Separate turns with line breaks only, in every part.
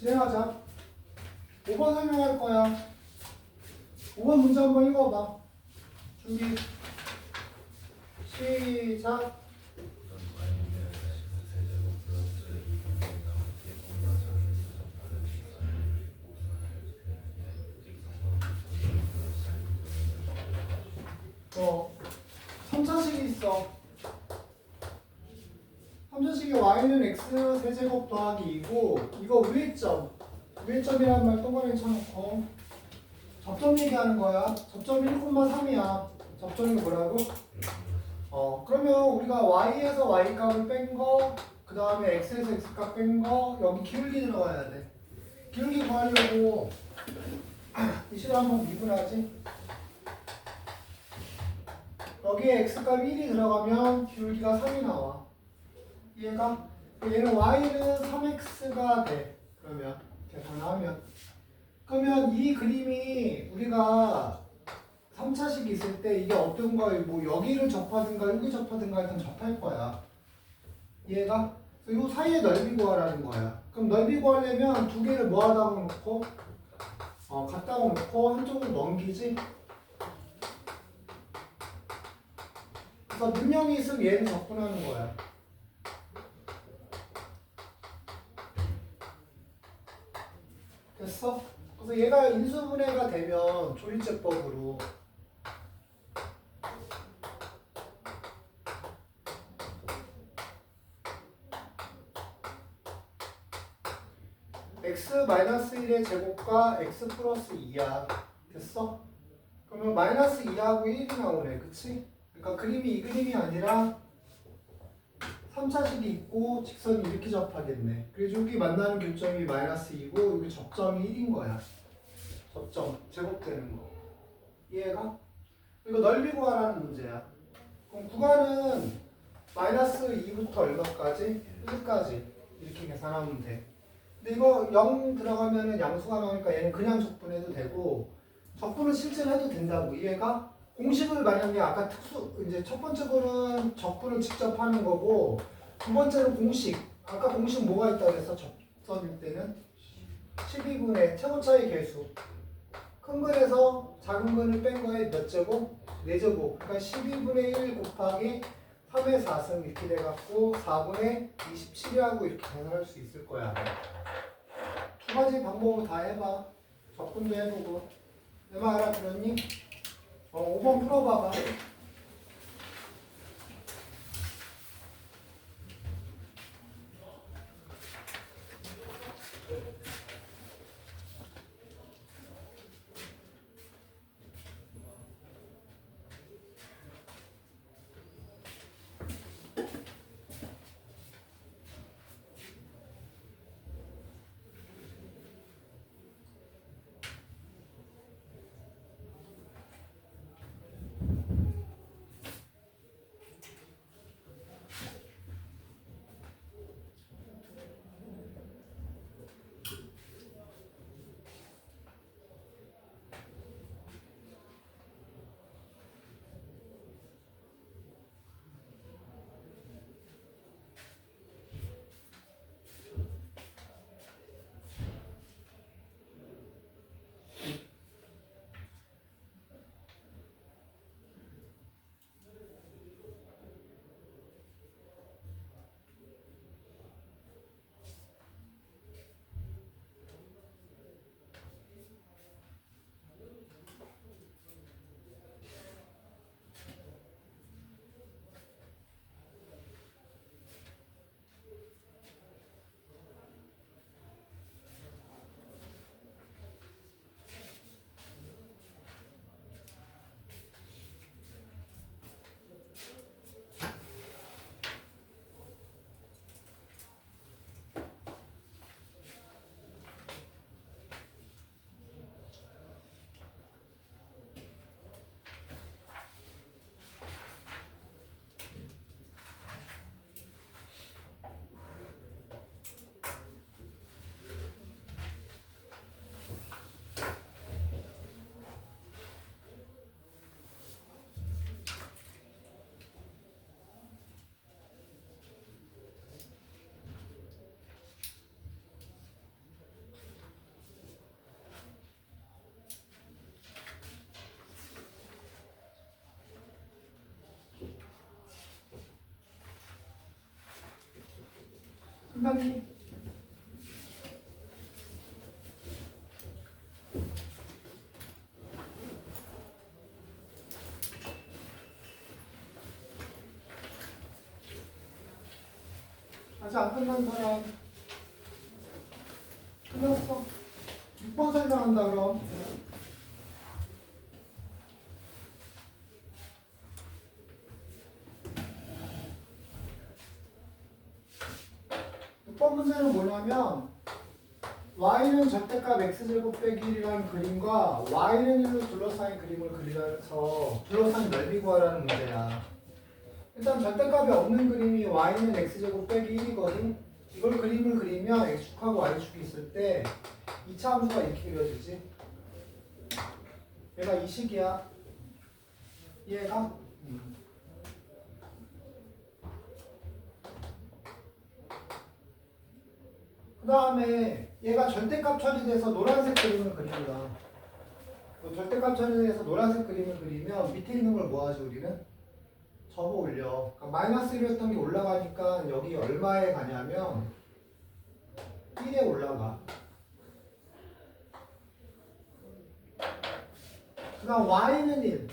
진행하자. 5번 설명할 거야. 5번 문제 한번 읽어봐. 준비. 시작. 어, 3차식이 있어. 3차식의 y는 x 세제곱 더하기 2고 이거 위의점이라는 말 동그라미 쳐놓고 접점 얘기하는 거야. 접점이 1,3이야. 접점이 뭐라고? 그러면 우리가 y에서 y 값을 뺀 거, 그 다음에 x에서 x 값 뺀 거, 여기 기울기 들어가야 돼. 기울기 구하려고 이 식으로 한번 미분하지. 여기에 x값 1이 들어가면 기울기가 3이 나와. 이해가? 얘는 y는 3x가 돼. 그러면 계산하면. 그러면 이 그림이 우리가 3차식이 있을 때 이게 어떤가, 뭐 여기를 접하든가 여기 접하든가 하여튼 접할 거야. 이해가? 그래서 이 사이에 넓이 구하라는 거야. 그럼 넓이 구하려면 두 개를 뭐 하다가 놓고 갖다가 놓고 한쪽으로 넘기지. 그래서 능력이 있으면 얘를 적분하는 거야. 됐어? 그래서 얘가 인수분해가 되면 조일제법으로 x-1의 제곱과 x 플러스 2야. 됐어? 그러면 마이너스 2하고 1이 나오네. 그치? 그러니까 그림이 이 그림이 아니라 3차식이 있고 직선이 이렇게 접하겠네. 그래서 여기 만나는 교점이 마이너스 2고 여기 접점이 1인 거야. 접점, 제곱되는 거. 이해가? 이거 넓이 구하라는 문제야. 그럼 구간은 마이너스 2부터 얼마까지? 1까지 이렇게 계산하면 돼. 근데 이거 0 들어가면은 양수가 나오니까 얘는 그냥 적분해도 되고 적분은 실제로 해도 된다고. 이해가? 공식을 만약에 아까 이제 첫 번째 거는 적분을 직접 하는 거고 두 번째는 공식. 아까 공식 뭐가 있다고 그랬어? 접선일 때는 12분의 최고차의 개수. 큰 근에서 작은 근을 뺀 거에 몇 제곱? 4제곱. 그러니까 12분의 1 곱하기 3의 4승 이렇게 돼갖고 4분의 27이라고 이렇게 계산할 수 있을 거야. 두 가지 방법을 다 해봐. 적분도 해보고. 내 말 알아들었니? 5번 풀어봐봐. 한방이 아직 안 끝난 사람 끝났어. 6번 설명한다 그럼. 번 문제는 뭐냐면 y는 절대값 x제곱 빼기 1이라는 그림과 y는 1로 둘러싸인 그림을 그리면서 둘러싸인 넓이 구하라는 문제야. 일단 절대값이 없는 그림이 y는 x제곱 빼기 1이거든. 이걸 그림을 그리면 x축하고 y축이 있을 때 2차 함수가 이렇게 그려지지. 얘가 이 식이야. 얘가 그 다음에 얘가 절대값 처리돼서 노란색 그림을 그린다. 절대값 처리돼서 노란색 그림을 그리면 밑에 있는 걸 뭐 하지 우리는? 접어 올려. 그러니까 마이너스 1이었던 게 올라가니까 여기 얼마에 가냐면 1에 올라가. 그 다음 y는 1.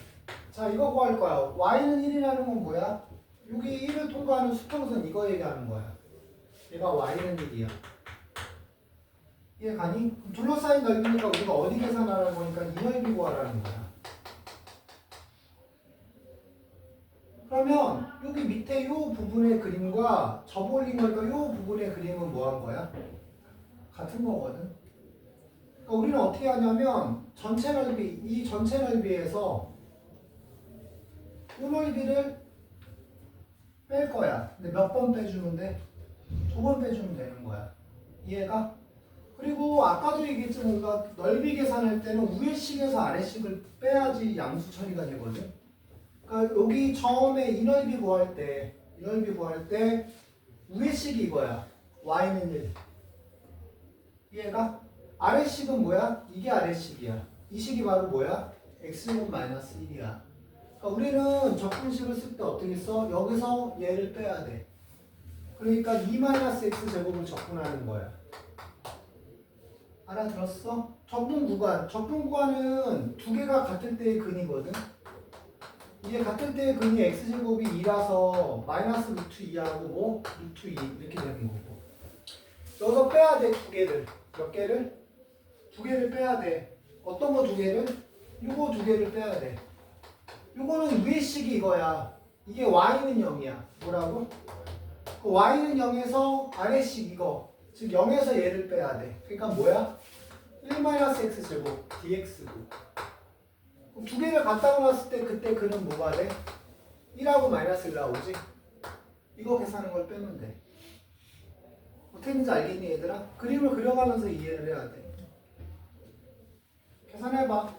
자 이거 구할 거야. y는 1이라는 건 뭐야? 여기 1을 통과하는 수평선 이거 얘기하는 거야. 얘가 y는 1이야. 이해 가니? 둘러싸인 넓이니까 우리가 어디 계산하라는 거니까 이 넓이 구하라는 거야. 그러면 여기 밑에 이 부분의 그림과 접어 올린 거니까 이 부분의 그림은 뭐 한 거야? 같은 거거든. 그러니까 우리는 어떻게 하냐면 전체 넓이, 이 전체 넓이에서 이 넓이를 뺄 거야. 근데 몇 번 빼주면 돼? 2번 빼주면 되는 거야. 이해가? 그리고 아까도 얘기했지만 우리가 넓이 계산할 때는 위의식에서 아래식을 빼야지 양수 처리가 되거든. 그러니까 여기 처음에 이 넓이 구할 때 위의식이 이거야. y는 1. 이해가? 아래식은 뭐야? 이게 아래식이야. 이 식이 바로 뭐야? x제곱 마이너스 1이야. 그러니까 우리는 적분식을 쓸 때 어떻게 써? 여기서 얘를 빼야 돼. 그러니까 2 마이너스 x제곱을 적분하는 거야. 알아들었어? 적분 구간은 두 개가 같을 때의 근이거든. 이게 같을 때의 근이 x제곱이 2라서 마이너스 루트 2하고 뭐? 루트 2 이렇게 되는 거고. 여기서 빼야 돼, 두 개를. 몇 개를? 두 개를 빼야 돼. 어떤 거 두 개를? 요거 두 개를 빼야 돼. 요거는 위의식이 이거야. 이게 y는 0이야. 뭐라고? 그 y는 0에서 아래식 이거. 즉 0에서 얘를 빼야 돼. 그러니까 뭐야? 1-x제곱 dx고. 두 개를 갖다 놨을 때 그때 그는 뭐가 돼? 1하고 마이너스 1 나오지? 이거 계산하는 걸 빼면 돼. 어떻게 되는지 알겠니 얘들아? 그림을 그려가면서 이해를 해야 돼. 계산해봐.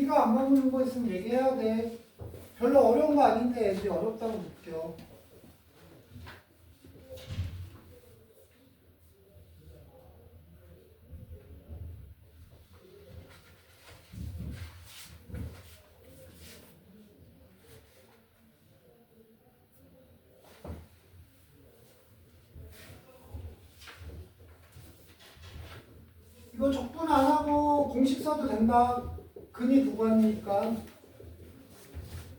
이해가 안 가는 거 있으면 얘기해야 돼. 별로 어려운 거 아닌데 애들이 어렵다고 느껴. 이거 적분 안 하고 공식 써도 된다. 근이 두 관이니까.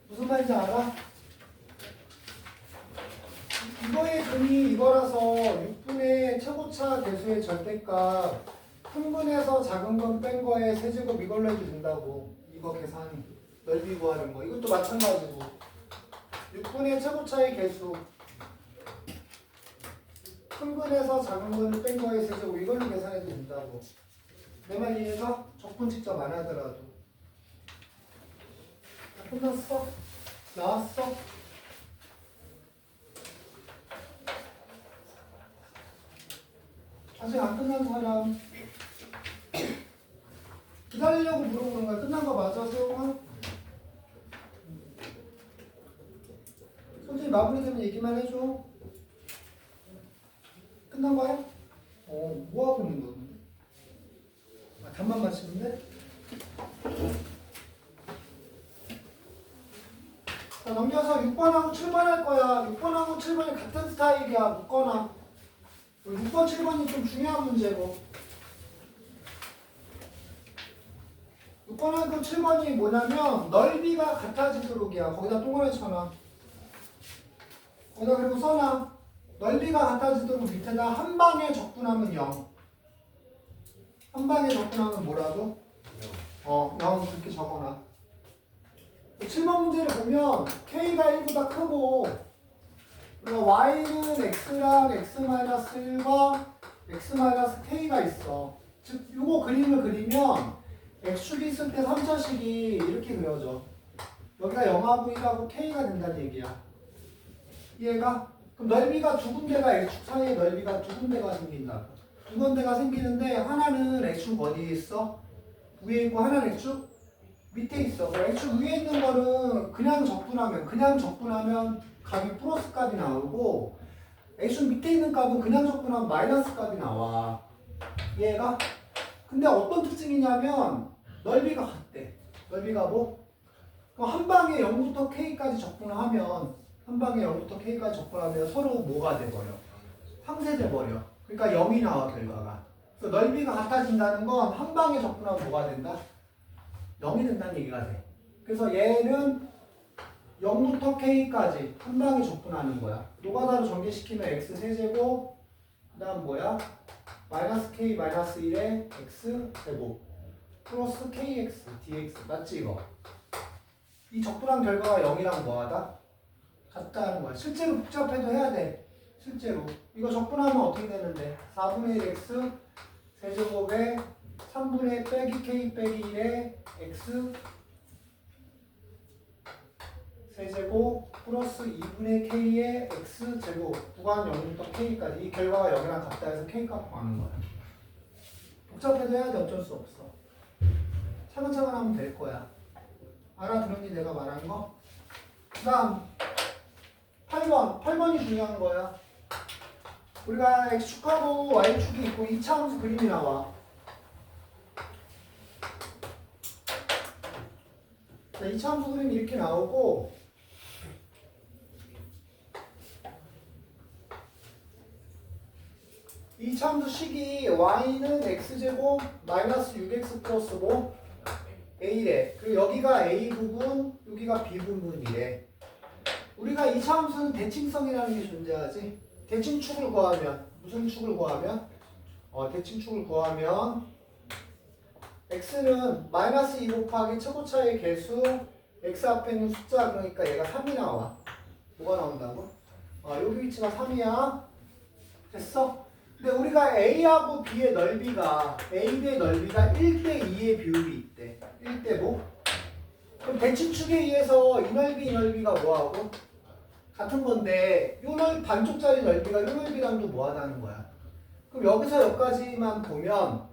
무슨 말인지 알아? 이거의 근이 이거라서 6분의 최고차 계수의 절대값 큰 근에서 작은 건 뺀 거에 세제곱 이걸로 해도 된다고. 이거 계산 넓이 구하는 거. 이것도 마찬가지고. 6분의 최고차의 계수 큰 근에서 작은 근을 뺀 거에 세제곱 이걸로 계산해도 된다고. 내 말 이해가? 적분 직접 안 하더라도. 끝났어? 나왔어? 아직 안 끝난 사람 기다리려고 물어보는 거야. 끝난 거 맞아, 세용아? 솔직히 마무리되면 얘기만 해줘. 끝난 거야? 뭐 하고 있는 건데? 답만 맞히는데? 자, 넘겨서 6번하고 7번 할 거야. 6번하고 7번이 같은 스타일이야. 묶거나. 6번, 7번이 좀 중요한 문제고. 6번하고 7번이 뭐냐면 넓이가 같아지도록이야. 거기다 동그라미 쳐놔. 거기다 그리고 써놔. 넓이가 같아지도록 밑에다 한 방에 적분하면 0. 한 방에 접근하면 뭐라도? 0 그렇게 적어놔. 7번 문제를 보면 K가 1보다 크고 그러니까 Y는 X랑 X-1과 X-K가 있어. 즉 요거 그림을 그리면 X축이 있을 때 3차식이 이렇게 그려져. 여기가 0하고 1하고 K가 된다는 얘기야. 이해가? 그럼 넓이가 두 군데가 X축 사이에 넓이가 두 군데가 생긴다. 두 군데가 생기는데 하나는 X축 어디에 있어? 위에 있고 하나는 X축 밑에 있어. X축 위에 있는 거는 그냥 적분하면 값이 플러스 값이 나오고 X축 밑에 있는 값은 그냥 적분하면 마이너스 값이 나와. 얘가? 근데 어떤 특징이냐면 넓이가 같대. 넓이가 뭐? 그럼 한 방에 0부터 K까지 적분을 하면 서로 뭐가 돼버려? 상쇄돼 버려. 그러니까 0이 나와 결과가. 그래서 넓이가 같아진다는 건 한 방에 적분하면 뭐가 된다? 0이 된다는 얘기가 돼. 그래서 얘는 0부터 K까지 한 방에 적분하는 거야. 노가다로 전개시키면 X 세제곱 그 다음 뭐야? 마이너스 K 마이너스 1에 X 제곱 플러스 KX DX 맞지 이거? 이 적분한 결과가 0이랑 뭐하다? 같다는 거야. 실제로 복잡해도 해야 돼. 실제로 이거 적분하면 어떻게 되는데 4분의 1 x 세제곱에 3분의 빼기 k 빼기 1에 x 세제곱 플러스 2분의 k의 x 제곱 구간 0부터 k까지 이 결과가 0이랑 같다 해서 k 값 구하는 거야. 복잡해도 해야 돼. 어쩔 수 없어. 차근차근 하면 될 거야. 알아들었니 내가 말한 거? 그 다음 8번이 중요한 거야. 우리가 X축하고 Y축이 있고 2차 함수 그림이 나와. 자, 2차 함수 그림이 이렇게 나오고 이 2차 함수 식이 Y는 X제곱 마이너스 6X 플러스 뭐? A래. 그리고 여기가 A 부분, 여기가 B 부분이래. 우리가 2차 함수는 대칭성이라는 게 존재하지. 대칭축을 구하면 무슨 축을 구하면? 대칭축을 구하면 x는 마이너스 2 곱하기 최고차의 개수 x 앞에 있는 숫자 그러니까 얘가 3이 나와. 뭐가 나온다고? 여기 위치가 3이야. 됐어? 근데 우리가 A하고 B의 넓이가 A, B의 넓이가 1대2의 비율이 있대. 1대 뭐? 그럼 대칭축에 의해서 이 넓이가 뭐하고? 같은 건데 요 반쪽짜리 넓이가 요 넓이랑도 뭐하다는 거야. 그럼 여기서 여기까지만 보면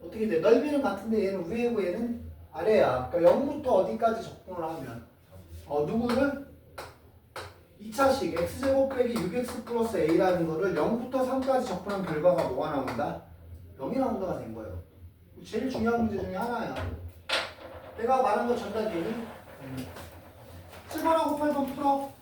어떻게 돼? 넓이는 같은데 얘는 위에고 얘는 아래야. 그러니까 0부터 어디까지 적분을 하면 누구를? 2차식 x제곱 빼기 6x 플러스 a라는 거를 0부터 3까지 적분한 결과가 뭐가 나온다? 0이 나온다가 된 거예요. 제일 중요한 문제 중에 하나야. 내가 말한 거 전달되니? 7번하고 8번 풀어.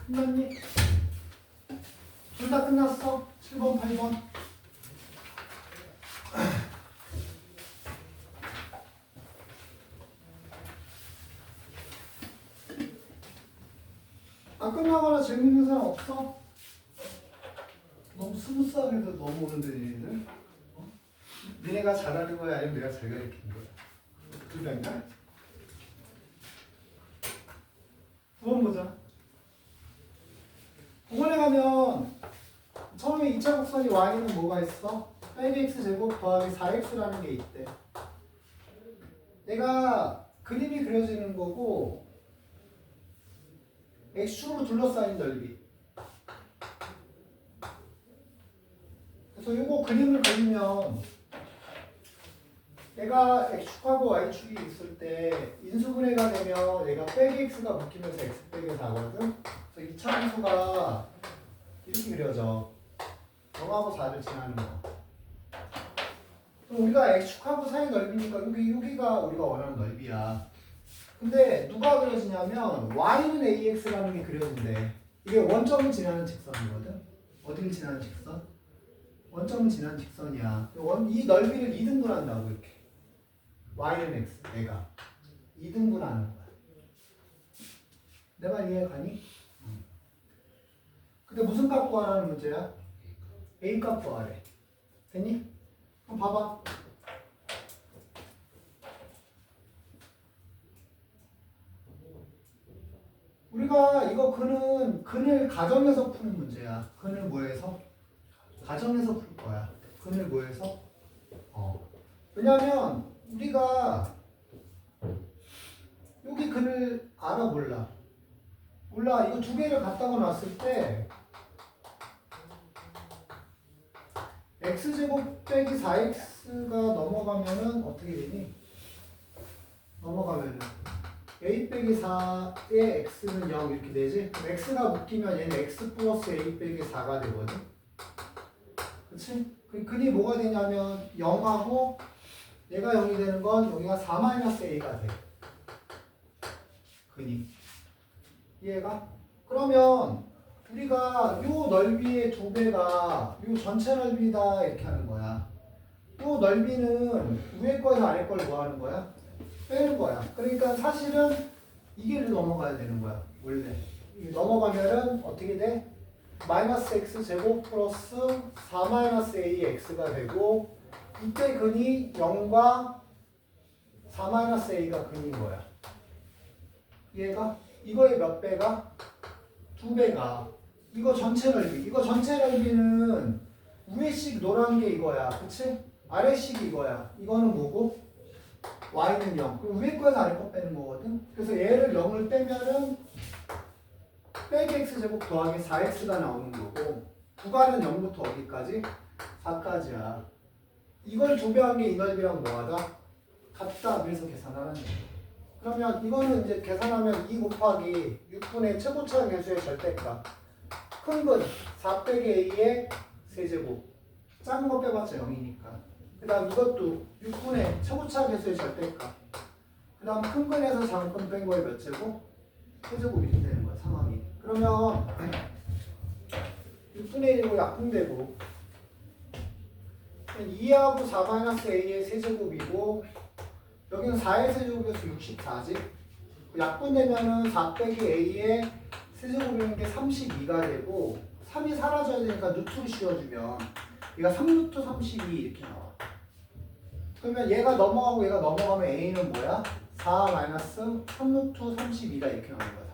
끝났니? 둘 다 끝났어? 7번, 8번. 안 끝나거나 재밌는 사람 없어? 너무 스무스하게도 넘어오는데 얘네들? 어? 니네가 잘하는 거야 아니면 내가 잘 가르치는 거야? 둘 다인가? 9번 보자. 9번에 가면 처음에 2차 곡선이 y는 뭐가 있어? 빼기 x제곱 더하기 4x라는 게 있대. 내가 그림이 그려지는 거고 x축으로 둘러싸인 넓이. 그래서 이거 그림을 그리면 내가 x축하고 y축이 있을 때 인수분해가 되면 얘가 빼기 x가 묶이면서 x 빼기 4거든. 그래서 2차 함수가 이렇게 그려져. 0하고 4를 지나는 거. 그럼 우리가 x축하고 사이 넓이니까 여기가 우리가 원하는 넓이야. 근데 누가 그려지냐면 y는 ax라는 게 그려진대. 이게 원점을 지나는 직선이거든. 어디를 지나는 직선? 원점을 지나는 직선이야. 이 넓이를 2등분한다고 이렇게. y는 x, 내가 2등분하는 거야. 내 말 이해가니? 근데 무슨 값 구하라는 문제야? a 값 구하래. 됐니? 그럼 봐봐. 우리가 이거 근을 가정에서 푸는 문제야. 근을 뭐해서? 가정에서 풀 거야. 근을 뭐해서? 왜냐면 우리가 여기 근을 알아 몰라? 몰라. 이거 두 개를 갖다가 놨을 때 x제곱 빼기 4x가 넘어가면은 어떻게 되니? 넘어가면은 a 빼기 4에 x는 0 이렇게 되지? 그럼 x가 묶이면 얘는 x 플러스 a 빼기 4가 되거든? 그치? 그 근이 뭐가 되냐면 0하고 얘가 0이 되는 건 여기가 4-a가 돼. 근이. 이해가? 그러면 우리가 요 넓이의 2배가 요 전체 넓이다 이렇게 하는 거야. 요 넓이는 위에 거에서 아래 걸 뭐 하는 거야? 빼는 거야. 그러니까 사실은 이 길을 넘어가야 되는 거야. 원래. 넘어가면은 어떻게 돼? 마이너스 x 제곱 플러스 4-a x가 되고 이때 근이 0과 4-a가 근인 거야. 얘가 이거의 몇 배가? 2배가. 이거 전체 넓이. 이거 전체 넓이는 위에씩 노란 게 이거야. 그치? 아래씩 이거야. 이거는 뭐고? y는 0. 그럼 위에 거에서 아래 거 빼는 거거든. 그래서 얘를 0을 빼면은 빼기 x제곱 더하기 4x가 나오는 거고 구간은 0부터 어디까지? 4까지야. 이걸 2배한 게 이 넓이랑 뭐하다? 같다. 그래서 계산하는 거야. 그러면 이거는 이제 계산하면 2 곱하기 6분의 최고차 계수의 절대값. 큰 근 4 빼기 a의 세제곱. 작은 거 빼봤자 0이니까. 그 다음 이것도 6분의 최고차 계수의 절대값. 그 다음 큰 근에서 작은 근 뺀 거에 몇 제곱? 세제곱 이렇게 되는 거야, 상황이. 그러면 6분의 1이고 약분되고 2하고 4-a의 세제곱이고 여기는 4의 세제곱에서 64지. 약분되면은 4 빼기 a의 세제곱이라는 게 32가 되고 3이 사라져야 되니까 루트를 씌워주면 얘가 3루트 32 이렇게 나와. 그러면 얘가 넘어가고 얘가 넘어가면 a는 뭐야? 4-3루트 32가 이렇게 나오는 거야.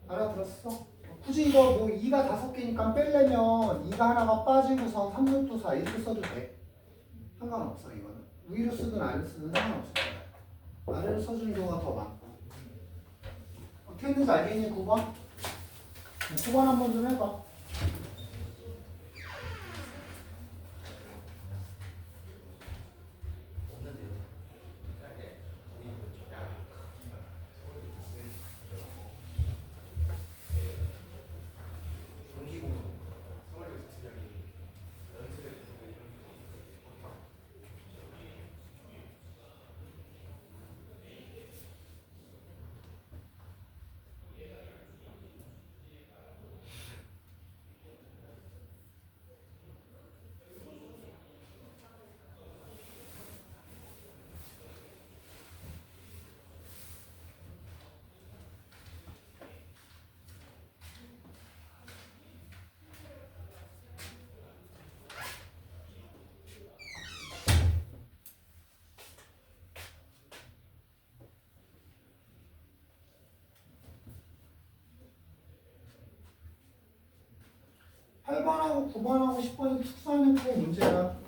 알아들었어? 굳이 이거 뭐 2가 5개니까 빼려면 2가 하나가 빠지고선 3루트 4 이렇게 써도 돼. 상관없어 이거는. 위로 쓰든 아래로 쓰든 상관없을 거야. 아래로 써주는 경우가 더 많고. 어떻게 했는지 알겠니? 9번? 9번 한번 좀 해봐. 8번하고 9번하고 10번이 특수한 형태의 문제야.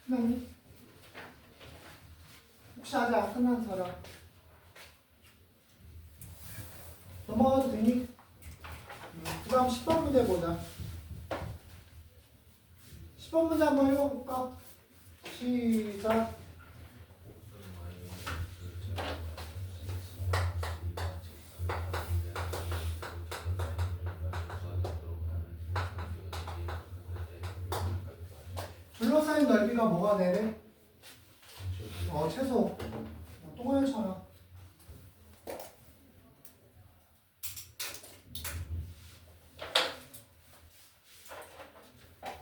선생님? 혹시 아직 안 끝난 사람? 넘어가도 되니? 그 다음 10번 문제 보자. 10번 문제 한번 읽어볼까? 시작. 둘러싸인 넓이가 뭐가 되래? 최소. 또 괜찮아.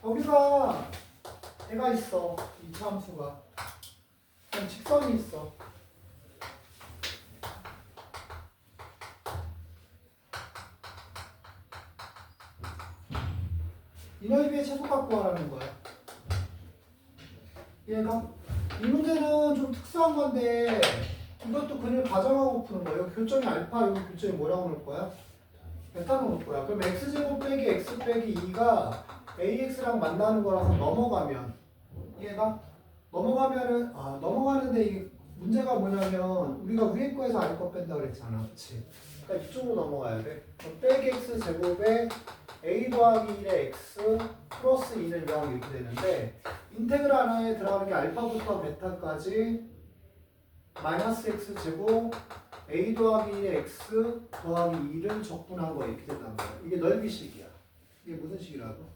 여기가 애가 있어. 이차함수가. 그럼 직선이 있어. 이 넓이의 최소값 구하라는 거야. 얘가 이 문제는 좀 특수한 건데 이것도 그냥 가정하고 푸는 거야. 여기 교점이 알파, 여기 교점이 뭐라고 놓을 거야? 베타로 놓을 거야. 그럼 x제곱 빼기 x 빼기 2가 ax랑 만나는 거라서 넘어가면 얘가 넘어가는데 이게 문제가 뭐냐면 우리가 위에 거에서 아래 거 뺀다 그랬잖아. 그치? 그러니까 이쪽으로 넘어가야 돼. 그럼 빼기 x 제곱에 a 더하기 1의 x 플러스 2는 0 이렇게 되는데 인테그랄 안에 들어가는 게 알파부터 베타까지 마이너스 x 제곱 a 더하기 1의 x 더하기 2를 적분한 거 이렇게 된다는 거야. 이게 넓이식이야. 이게 무슨 식이라고?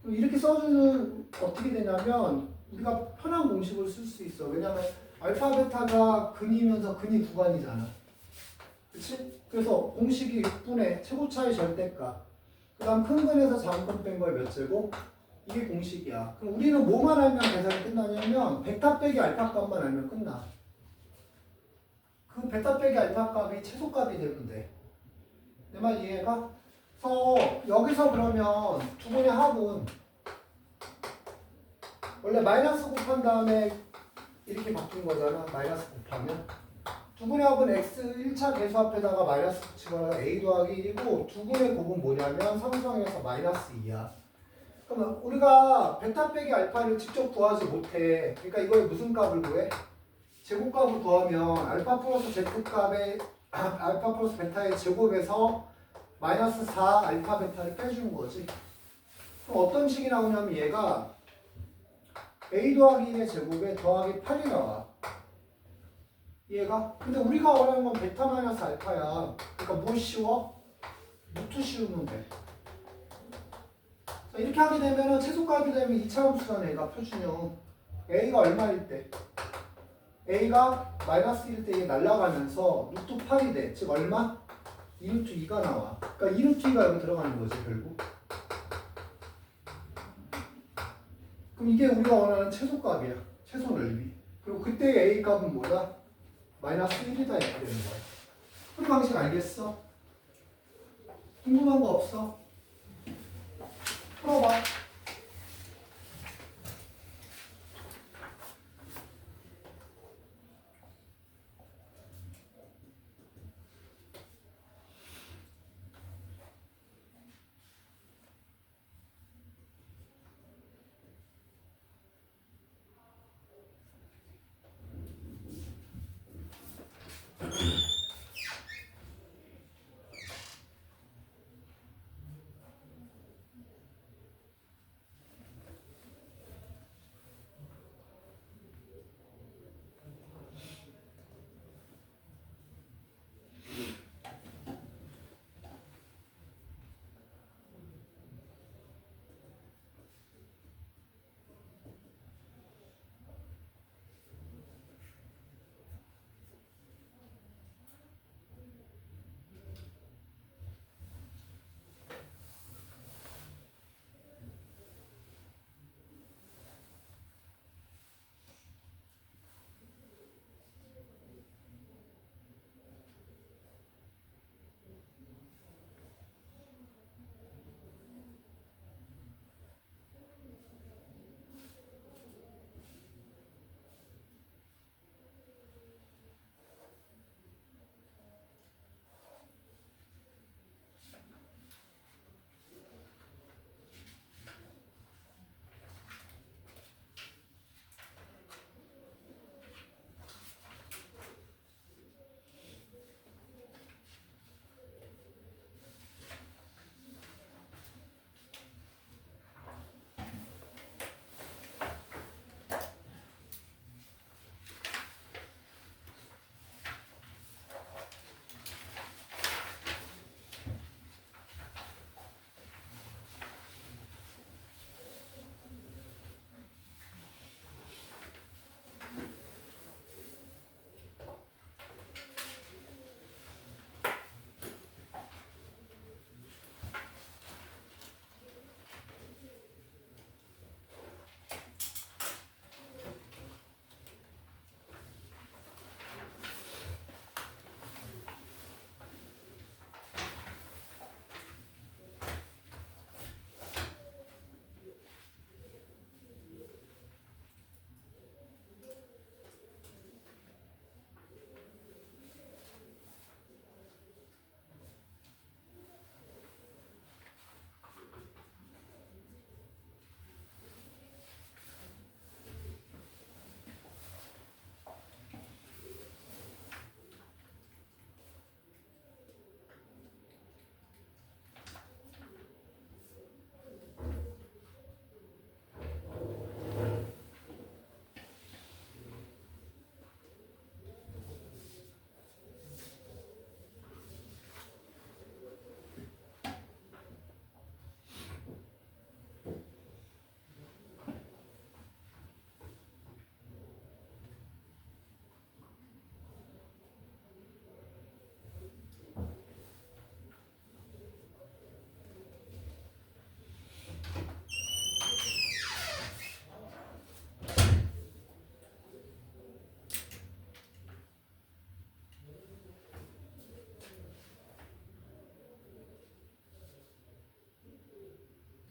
그럼 이렇게 써주는 어떻게 되냐면 우리가 편한 공식을 쓸 수 있어. 왜냐면 알파 베타가 근이면서 근이 구간이잖아. 그치? 그래서 공식이 6분의 최고차의 절대값 그 다음 큰 근에서 작은 근 뺀 거에 몇 제곱? 이게 공식이야. 그럼 우리는 뭐만 알면 계산이 끝나냐면 베타 빼기 알파 값만 알면 끝나. 그 베타 빼기 알파 값이 최소값이 되면 돼. 내 말 이해가? 그래서 여기서 그러면 두 분의 합은 원래 마이너스 곱한 다음에 이렇게 바뀐 거잖아. 마이너스 곱하면 두 분의 합은 x 1차 계수 앞에다가 마이너스 붙이거나 a 더하기 1이고 두 분의 곱은 뭐냐면 상수항에서 마이너스 2야. 그러면 우리가 베타 빼기 알파를 직접 구하지 못해. 그러니까 이거에 무슨 값을 구해? 제곱값을 구하면 알파 플러스 z값에 알파 플러스 베타의 제곱에서 마이너스 4 알파 베타를 빼주는 거지. 그럼 어떤 식이 나오냐면 얘가 a 더하기 1의 제곱에 더하기 8이 나와. 얘가? 근데 우리가 원하는 건 베타 마이너스 알파야. 그러니까 뭘 씌워? 루트 씌우면 돼. 자, 이렇게 하게 되면 최소값이 되면 2차 함수잖아. 얘가 표준형. a가 얼마일 때? a가 마이너스 1일 때 이게 날아가면서 루트 8이 돼. 즉 얼마? 2루트 2가 나와. 그러니까 2루트 2가 여기 들어가는 거지 결국. 그럼 이게 우리가 원하는 최소값이야. 최소 넓이. 그리고 그때 a 값은 뭐다? 마이너스 1이다 이렇게 되는 거야. 풀이 방식 알겠어? 궁금한 거 없어? 풀어봐.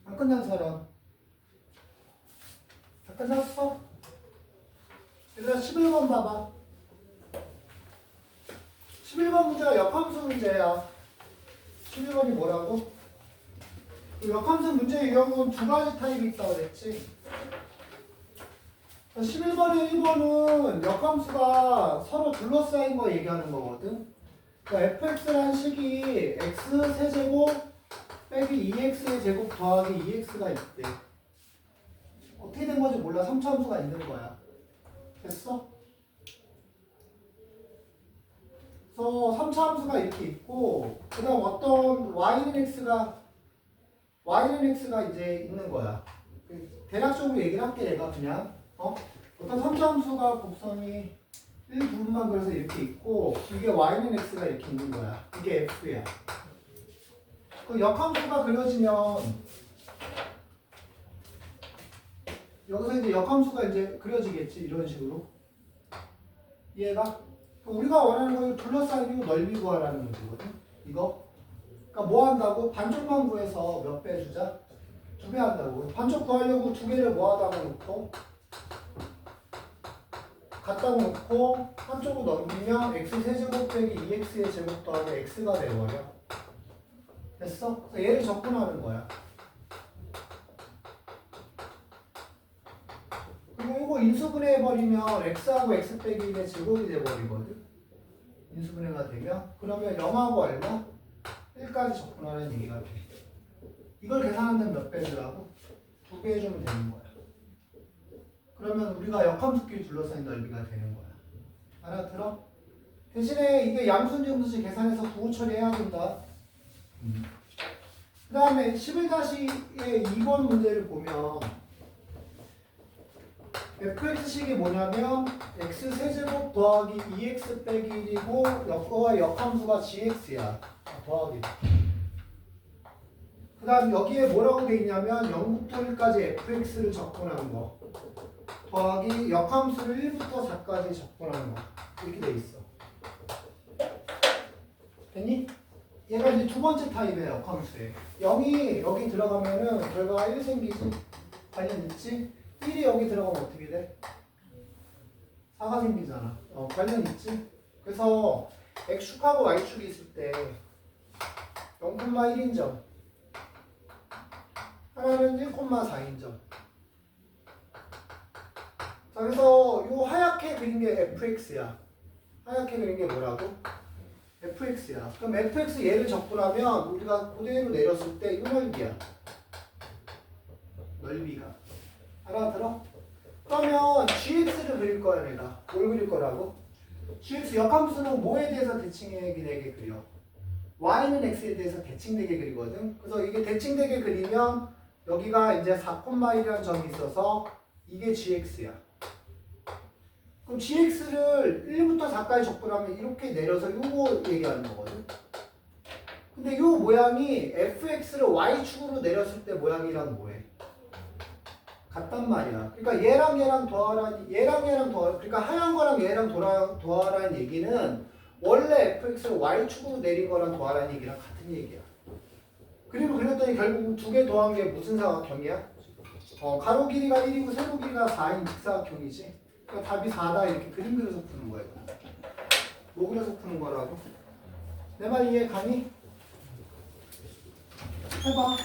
안 끝난 사람. 다 끝났어? 일단 11번 봐봐. 11번 문제가 역함수 문제야. 11번이 뭐라고? 그 역함수 문제의 경우는 두 가지 타입이 있다고 그랬지. 11번에 1번은 역함수가 서로 둘러싸인 거 얘기하는 거거든. 그러니까 fx라는 식이 x 세제곱 빼기 2x의 제곱 더하기 2x가 있대. 어떻게 된 건지 몰라. 3차함수가 있는 거야. 됐어? 그래서 3차함수가 이렇게 있고 그 다음 어떤 y는 x가 이제 있는 거야. 대략적으로 얘기를 할게 내가 그냥. 어떤 3차함수가 곡선이 1, 2분만 그려서 이렇게 있고 이게 y는 x가 이렇게 있는 거야. 이게 f야. 그 역함수가 그려지면 여기서 이제 역함수가 이제 그려지겠지. 이런 식으로. 이해가? 우리가 원하는 걸 둘러싸이고 넓이 구하라는 문제거든. 이거. 그러니까 뭐 한다고? 반쪽만 구해서 몇 배 주자? 2배 한다고. 반쪽 구하려고 2개를 뭐 하다가 놓고 갖다 놓고 한쪽으로 넘기면 x 세제곱 빼기 2x의 제곱 더하기 x가 돼버려. 됐어? 그래서 얘를 접근하는 거야. 그리고 이거 인수분해해버리면 x하고 x 빼기 1의 제곱이 돼버리거든. 인수분해가 되면 그러면 0하고 얼마? 1까지 접근하는 얘기가 돼. 이걸 계산하면 몇 배 주라고? 2배 해주면 되는 거야. 그러면 우리가 역함수끼리 둘러싸인 넓이가 되는 거야. 알아들어? 대신에 이게 양수인지 계산해서 부호 처리해야 된다. 그 다음에 11-의 2번 문제를 보면 fx식이 뭐냐면 x 세제곱 더하기 2x 빼기 1이고 역거와 역함수가 gx야. 더하기. 그 다음 여기에 뭐라고 돼 있냐면 0부터 1까지 fx를 접근하는 거 더하기 역함수를 1부터 4까지 접근하는 거 이렇게 돼 있어. 됐니? 얘가 이제 두 번째 타입의 역함수에 0이 여기 들어가면은 결과가 1 생기지? 관련 있지? 1이 여기 들어가면 어떻게 돼? 4가 생기잖아. 관련 있지? 그래서 x축하고 y축이 있을 때 0,1인 점 하나는 1,4인 점. 자, 그래서 요 하얗게 그린 게 fx야. 하얗게 그린 게 뭐라고? fx야. 그럼 fx 얘를 접근하면 우리가 그대로 내렸을 때 이거 넓이야. 넓이가. 알아들어? 그러면 gx를 그릴 거야 내가. 뭘 그릴 거라고? gx 역함수는 뭐에 대해서 대칭되게 그려? y는 x에 대해서 대칭되게 그리거든. 그래서 이게 대칭되게 그리면 여기가 이제 4,1이라는 점이 있어서 이게 gx야. 그럼 gx를 1부터 4까지 접근하면 이렇게 내려서 요거 얘기하는 거거든. 근데 요 모양이 fx를 y축으로 내렸을 때 모양이랑 뭐해? 같단 말이야. 그러니까 얘랑 더하라. 그러니까 하얀 거랑 얘랑 더하라는 얘기는 원래 fx를 y축으로 내린 거랑 더하라는 얘기랑 같은 얘기야. 그리고 그랬더니 결국 두 개 더한 게 무슨 사각형이야? 가로 길이가 1이고 세로 길이가 4인 직사각형이지. 그러니까 답이 4다 이렇게 그림 그려서 푸는 거야. 뭐 그려서 푸는 거라고? 내 말 이해 가니? 해봐.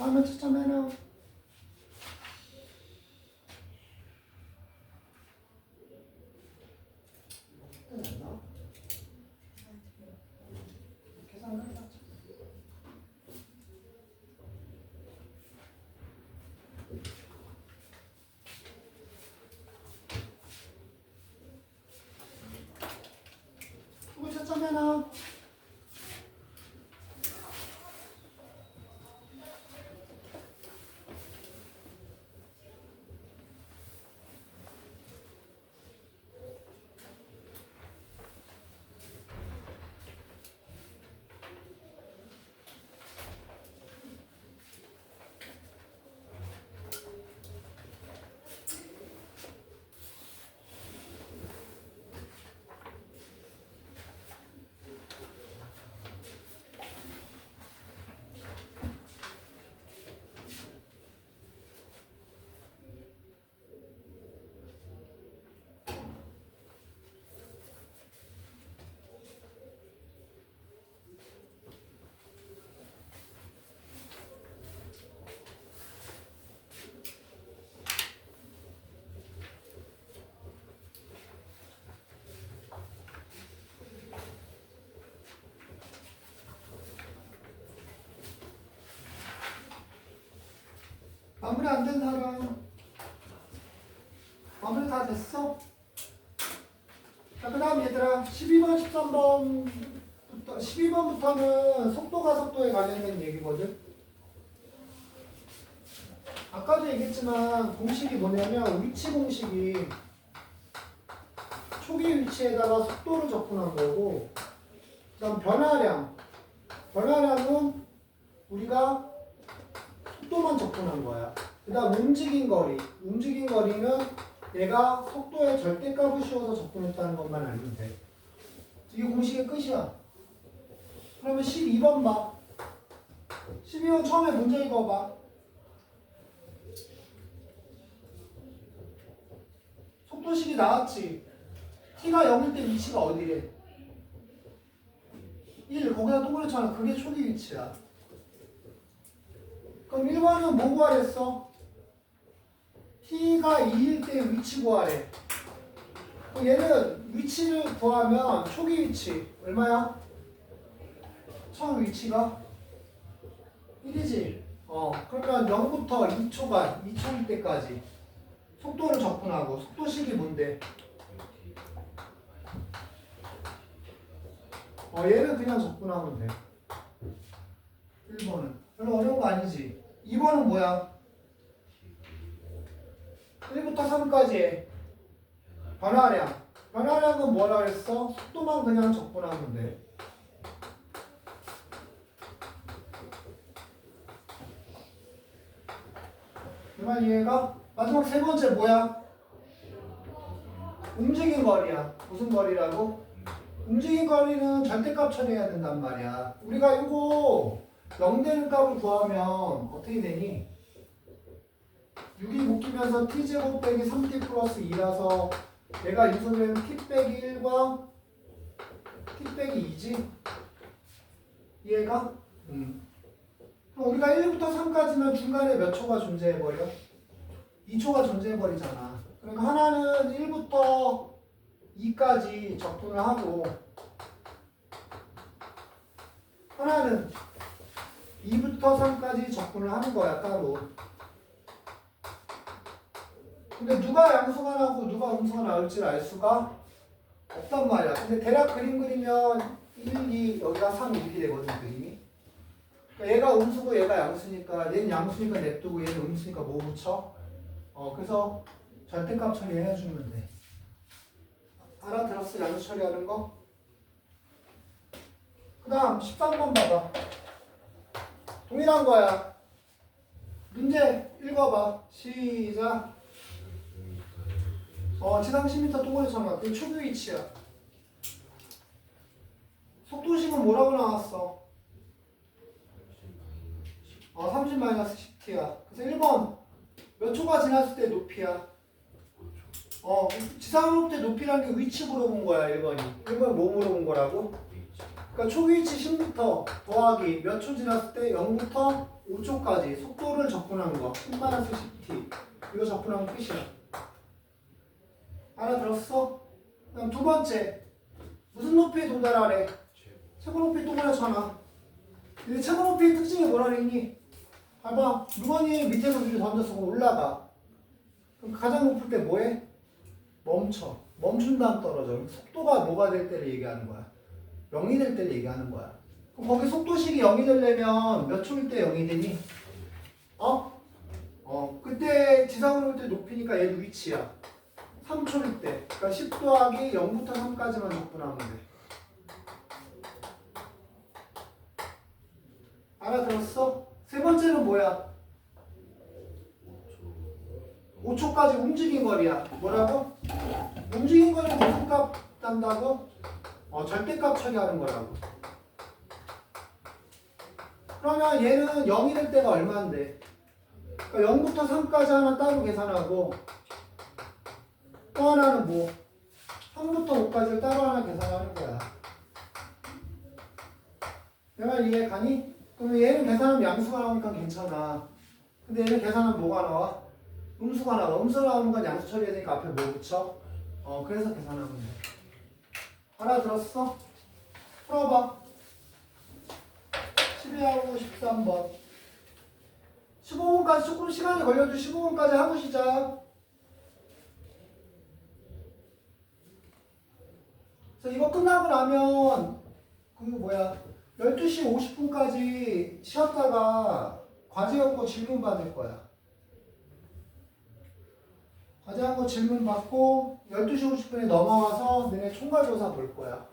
다음에 채점해놔. 됐나? 계산을 해봐. 이거 채점해놔. 마무리 안 된 사람? 마무리 다 됐어? 자, 그 다음 얘들아 12번, 13번부터 12번부터는 속도가 속도에 관련된 얘기거든. 아까도 얘기했지만 공식이 뭐냐면 위치 공식이 초기 위치에다가 속도를 접근한 거고, 그 다음 변화량은 우리가 속도만 접근한 거야. 그 다음 움직인 거리는 얘가 속도에 절대값을 씌워서 접근했다는 것만 알면 돼. 이게 공식의 끝이야. 그러면 12번 봐. 12번 처음에 문제 읽어봐. 속도식이 나왔지. t가 0일 때 위치가 어디래? 1, 거기다 동그랗잖아 그게 초기 위치야. 그럼 1번은 뭐 구하랬어? t가 2일 때 위치 구하래. 그럼 얘는 위치를 구하면 초기 위치 얼마야? 처음 위치가 1이지. 그러면 0부터 2초일 때까지 속도를 접근하고, 속도식이 뭔데? 얘를 그냥 접근하면 돼. 1번은 별로 어려운 거 아니지. 2번은 뭐야? 1부터 3까지의 변화량은 뭐라 그랬어? 속도만 그냥 접근하면 돼. 그만 이해가? 마지막 세 번째 뭐야? 움직인 거리야. 무슨 거리라고? 움직인 거리는 절대값 처리해야 된단 말이야. 우리가 이거 0 되는 값을 구하면 어떻게 되니? 6이 묶이면서 t제곱 빼기 3t 플러스 2라서 얘가 유소되는 t 빼기 1과 t 빼기 2지? 이해가? 그럼 우리가 1부터 3까지는 중간에 몇 초가 존재해버려? 2초가 존재해버리잖아. 그러니까 하나는 1부터 2까지 접근을 하고, 하나는 2부터 3까지 접근을 하는 거야, 따로. 근데 누가 양수가 나고 누가 음수가 나올지 알 수가 없단 말이야. 근데 대략 그림 그리면 1, 2, 여기가 3 이렇게 되거든, 그림이. 그러니까 얘가 음수고 얘가 양수니까, 얘는 양수니까 냅두고 얘는 음수니까 뭐 붙여? 그래서 절대값 처리해주면 돼. 알아들었어? 양수 처리하는 거? 그 다음 13번 봐봐. 동일한 거야. 문제 읽어봐. 시작. 지상 10m 동그랗게 쳐놔. 그게 초기 위치야. 속도식은 뭐라고 나왔어? 30-10t야. 그래서 1번 몇 초가 지났을 때 높이야? 지상으로부터 높이라는 게 위치 물어본 거야. 1번이. 1번 뭐 물어본 거라고? 그러니까 그러니까 초기치 10m 더하기 몇 초 지났을 때 0부터 5초까지 속도를 접근한 거 10-10t 이거 접근하면 끝이야. 알아들었어? 그다음 두 번째 무슨 높이에 도달하래? 최고 높이 동그랗잖아. 근데 최고 높이의 특징이 뭐라 그랬니? 봐봐 물건이 밑에서 위로 던져서 올라가. 그럼 가장 높을 때 뭐해? 멈춰. 멈춘 다음 떨어져. 속도가 뭐가 될 때를 얘기하는 거야? 0이 될 때를 얘기하는 거야. 그럼 거기 속도식이 0이 되려면 몇 초일 때 0이 되니? 그때 지상으로 올 때 높이니까 얘도 위치야. 3초일 때. 그러니까 10 더하기 0부터 3까지만 접근하면 돼. 알아들었어? 세 번째는 뭐야? 5초까지 움직인 거리야. 뭐라고? 움직인 거리는 무슨 값 딴다고? 절대값 처리하는 거라고. 그러면 얘는 0이 될 때가 얼마인데? 그러니까 0부터 3까지 하나 따로 계산하고 또 하나는 뭐? 3부터 5까지를 따로 하나 계산하는 거야. 내 말 이해 가니? 그러면 얘는 계산하면 양수가 나오니까 괜찮아. 근데 얘는 계산하면 뭐가 나와? 음수가 나와. 음수 나오는 건 양수 처리해야 되니까 앞에 뭐 붙여? 그래서 계산하면 돼. 알아들었어? 풀어봐. 12하고 13번. 15분까지 조금 시간이 걸려도 15분까지 하고 시작. 그래서 이거 끝나고 나면 12시 50분까지 쉬었다가 과제 연구 질문 받을 거야. 과제 연구 질문 받고 12시 50분에 넘어와서 너네 총괄조사 볼 거야.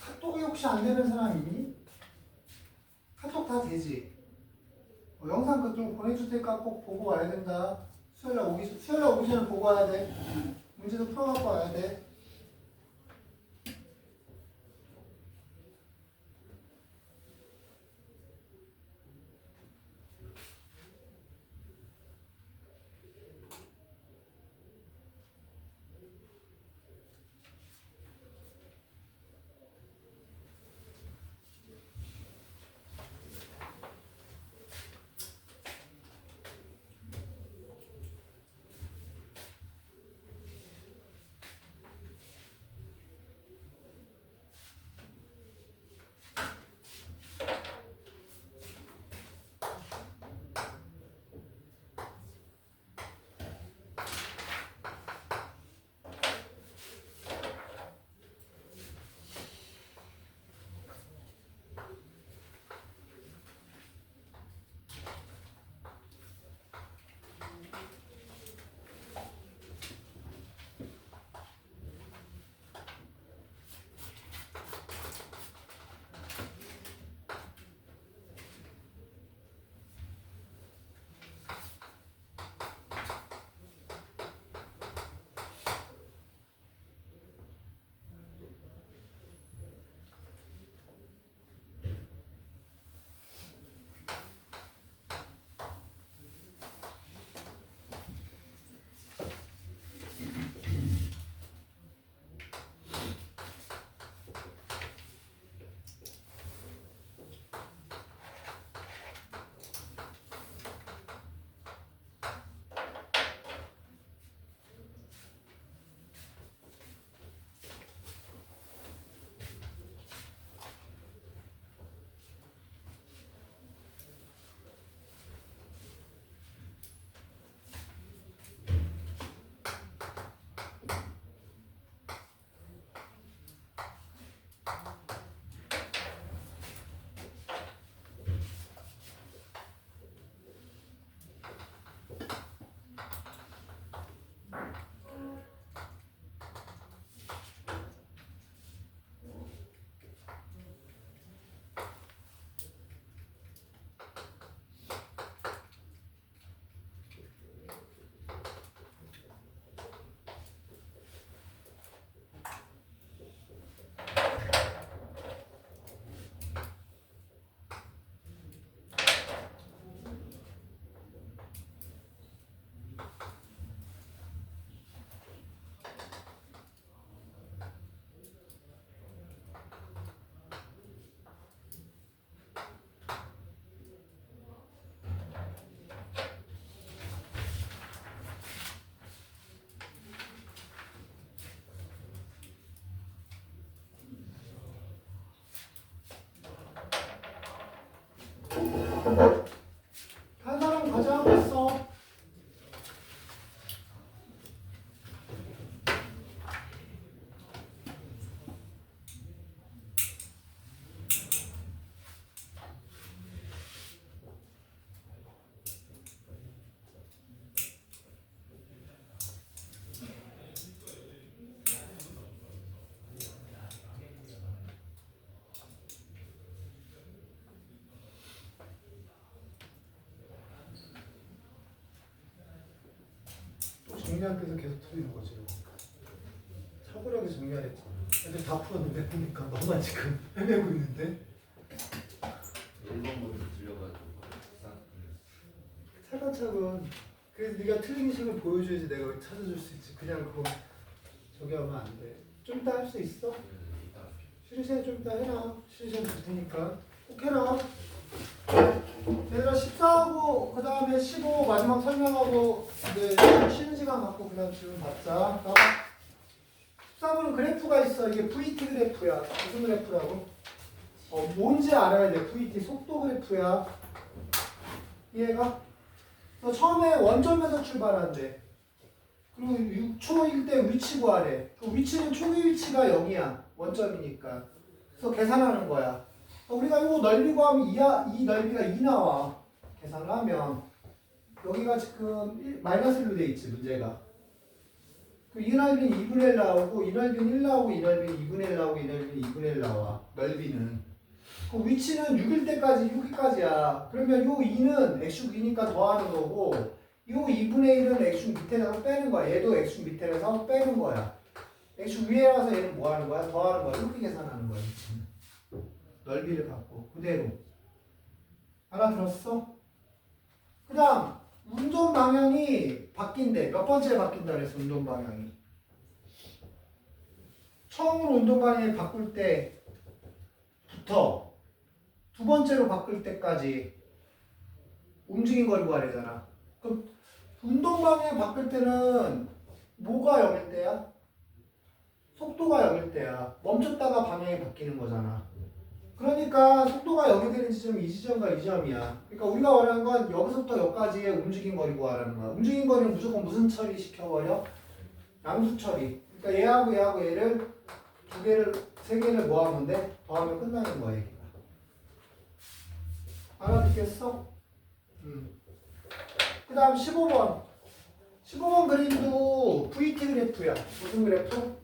카톡이 혹시 안 되는 사람 있니? 카톡 다 되지? 영상 그쪽 보내줄 테니까 꼭 보고 와야 된다. 수요일날 오기 전에 보고 와야 돼. 문제도 풀어갖고 와야 돼. 선생님께서 계속 틀리는 거지. 차분하게 정리하랬잖아. 애들 다 풀었는데 보니까 너만 지금 헤매고 있는데.
1번부터 들려가지고
차근차근. 그래서 네가 틀린 식을 보여줘야지 내가 찾아줄 수 있지. 그냥 그거 저기 하면 안 돼. 좀 이따 할 수 있어?
이따
쉬는 시간 좀 이따 해라. 쉬는 시간 줄 테니까 꼭 해라. 얘들아 14하고 그 다음에 15 마지막 설명하고 이제 쉬는 시간 갖고 그 다음 질문 받자. 13은 그래프가 있어. 이게 VT 그래프야. 무슨 그래프라고? 뭔지 알아야 돼. VT 속도 그래프야. 이해가? 너 처음에 원점에서 출발한대. 그리고 6초일 때 위치 구하래. 그 위치는 초기 위치가 0이야. 원점이니까. 그래서 계산하는 거야. 우리가 이거 넓이 구하면 이 넓이가 2 나와. 계산을 하면. 여기가 지금 마이너스 1로 돼 있지, 문제가. 이 넓이는 2분의 1 나오고, 이 넓이는 1 나오고, 이 넓이는 2분의 1 나오고, 이 넓이는 2분의 1 나와. 넓이는. 그 위치는 6일 때까지, 6일까지야. 그러면 요 2는 x축 2니까 더하는 거고, 요 2분의 1은 x축 밑에서 빼는 거야. 얘도 x축 밑에서 빼는 거야. x축 위에라서 얘는 뭐 하는 거야? 더하는 거야. 이렇게 계산하는 거야. 넓이를 갖고. 그대로. 알아들었어? 그 다음, 운동 방향이 바뀐대. 몇 번째 바뀐다 그랬어, 운동 방향이. 처음으로 운동 방향을 바꿀 때부터 두 번째로 바꿀 때까지 움직인 거를 구하래잖아. 그럼 운동 방향 바꿀 때는 뭐가 0일 때야? 속도가 0일 때야. 멈췄다가 방향이 바뀌는 거잖아. 그러니까 속도가 0이 되는 지점이 이 지점과 이 지점이야. 그러니까 우리가 원하는 건 여기서부터 여기까지의 움직인 거리 구하라는 거야. 움직인 거리는 무조건 무슨 처리 시켜버려? 양수 처리. 그러니까 얘하고 얘하고 얘를 두 개를, 세 개를 모아면 돼? 더하면 끝나는 거야. 알아듣겠어? 그 다음 15번. 15번 그림도 VT 그래프야. 무슨 그래프?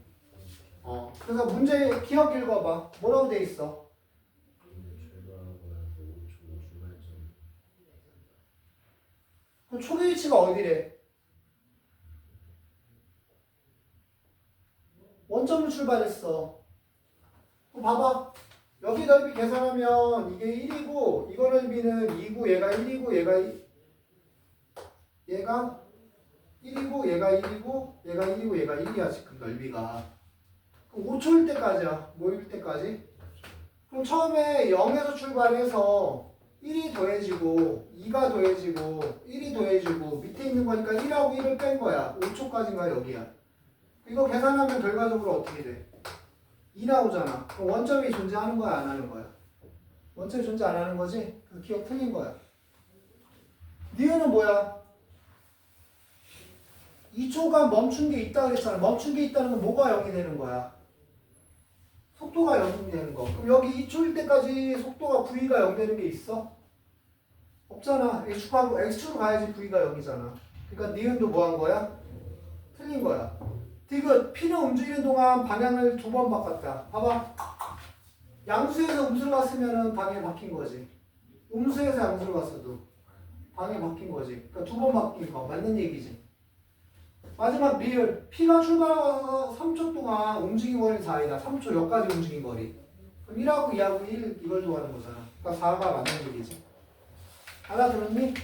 그래서 문제 기억 읽어봐. 뭐라고 돼 있어? 그 초기 위치가 어디래? 원점을 출발했어. 그럼 봐봐. 여기 넓이 계산하면 이게 1이고 이거 넓이는 2고 얘가 1이고 얘가 1이고 얘가 1이고 얘가 1이고 얘가 1이야 지금 넓이가. 그럼 5초일 때까지야. 뭐일 때까지? 그럼 처음에 0에서 출발해서 1이 더해지고 2가 더해지고 1이 더해지고 밑에 있는 거니까 1하고 1을 뺀 거야. 5초까지가 여기야. 이거 계산하면 결과적으로 어떻게 돼? 2 나오잖아. 그럼 원점이 존재하는 거야, 안 하는 거야? 원점이 존재 안 하는 거지? 그 기억 틀린 거야. 니은은 뭐야? 2초간 멈춘 게 있다 그랬잖아. 멈춘 게 있다는 건 뭐가 0이 되는 거야? 속도가 0이 되는 거. 그럼 여기 2초일 때까지 속도가 V가 0 되는 게 있어? 없잖아. X축으로 가야지 V가 0이잖아. 그러니까 니은도 뭐 한 거야? 틀린 거야. 디귿, P는 움직이는 동안 방향을 2번 바꿨다. 봐봐. 양수에서 음수로 갔으면 방향이 바뀐 거지. 음수에서 양수로 갔어도 방향이 바뀐 거지. 그러니까 2번 바뀐 거. 맞는 얘기지. 마지막 리을. P가 출발하고 3초 동안 움직인 거리는 4이다. 3초 여기까지 움직인 거리. 그럼 1하고 2하고 1 이걸 더하는 거잖아. 그러니까 4가 맞는 얘기지. 알아들었니?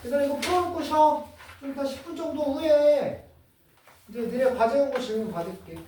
얘들아 이거 풀어놓고 쉬어. 좀 이따 10분 정도 후에 이제 너네 과제 오고 질문 받을게.